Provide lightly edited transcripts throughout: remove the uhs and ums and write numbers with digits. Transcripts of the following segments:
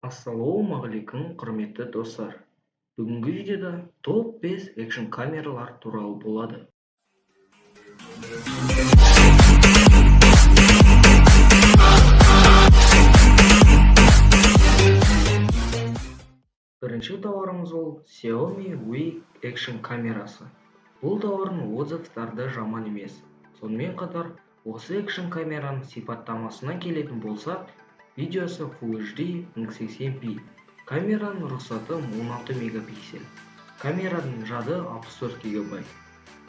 Ассалаумағалейкум құрметті достар. Бүгінгі видеода топ 5 экшн камералар туралы болады. Бірінші тауарымыз ол Xiaomi Mi экшн камерасы. Бұл тауардың отзывтары жаман емес. Сонымен қатар, осы экшн камераның сипаттамасына келетін болсақ, видеосы Full HD 1080p. Камераның рұқсаты 16 мегапиксель. Камераның жады 64 гигабайт.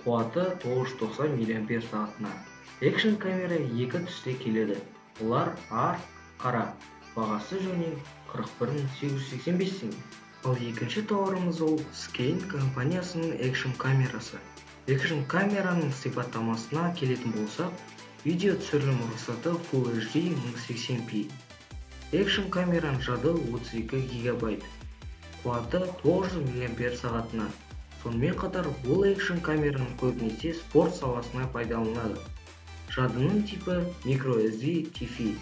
Қуаты 990 мАч. Экшн камера екі түсте келеді. Олар ар, қара. Бағасы жөнінен 41.885 теңге. Ал екінші тауарымыз ол Skein компаниясының экшн камерасы. Экшн камераның сипаттамасына келетін болсақ, видео түсірілім рұқсаты Full HD 1080p. Экшн камераның жады 32 гигабайт. Қуаты 900 мАч. Сонымен қатар, бұл экшн камераның көбінесе спорт саласына пайдаланылады. Жадының типі microSD TFE.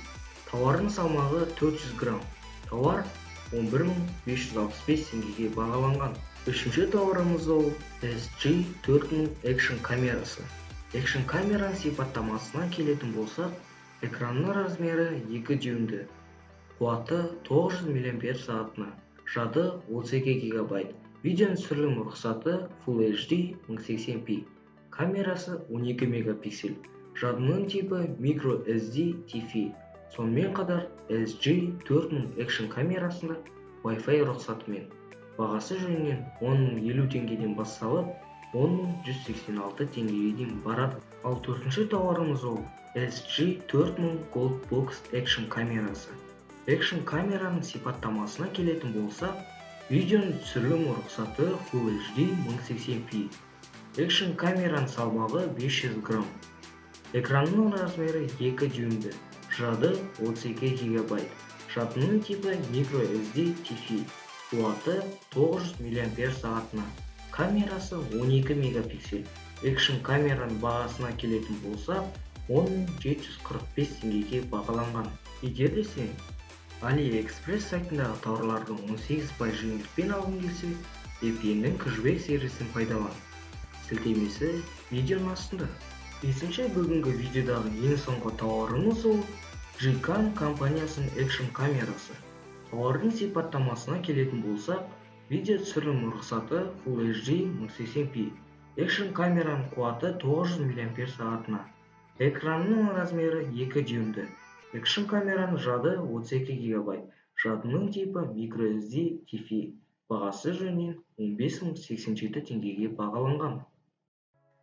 Тауардың салмағы 400 грамм. Тауар 11.565 теңгеге бағаланған. Үшінші тауарымыз ол SG4000 экшн камерасы. Экшн камераның сипаттамасына келетін болсақ, экранның размері 2 дюймді. Қуаты 900 мАч. Жады 32 гигабайт. Видеоның түсірілім рұқсаты Full HD 1080p. Камерасы 12 мегапиксель. Жадының типі microSD TFE. Сонымен қатар, SG4000 экшн камерасында Wi-Fi рұқсатымен. Бағасы жөнінен 10.050 теңгеден басталып, 10.186 теңгеге дейін барады. Ал төртінші тауарымыз ол SG4000 Gold Box экшн камерасы. Экшн камераның сипаттамасына келетін болсақ, видеоның түсірілім рұқсаты Full HD 1080p. Экшн камераның салмағы 500 грамм. Экранның размері 2 дюймді. Жады 32 гигабайт. Жадының типі microSD TFE. Қуаты 900 мАч. Камерасы 12 мегапиксель. Экшн камераның бағасына келетін болсақ, 10.745 теңгеге бағаланған. Егер де сен AliExpress сайтындағы тауарлардың 18% жеңілдікпен алғың келсе, VPN-нің кэшбэк сервисін пайдалан. Сілтемесі видеоның астында. Бесінші бүгінгі видеодағы ең соңғы тауарымыз ол Skein компаниясының экшн камерасы. Тауардың сипаттамасына келетін болсақ, видео түсірілім рұқсаты Full HD 1080p. Экшн камераның қуаты 900 мАч. Экранның размері 2 дюймді. Экшн камераның жады 32 гигабайт. Жадының типі microSD TFE. Бағасы жөнінен 15.087 теңгеге бағаланған.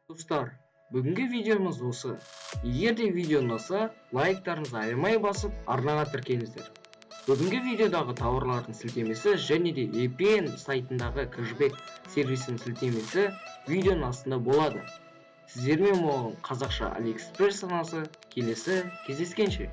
Достар, бүгінгі видеомыз осы. Егер де видео ұнаса, лайктарыңызды аямай басып, арнаға тіркеліңіздер. Бүгінгі видеодағы тауарлардың сілтемесі және де VPN сайтындағы кэшбэк сервисінің сілтемесі видеоның астында болады. Сіздермен болған қазақша AliExpress санасы келесі кездескенше.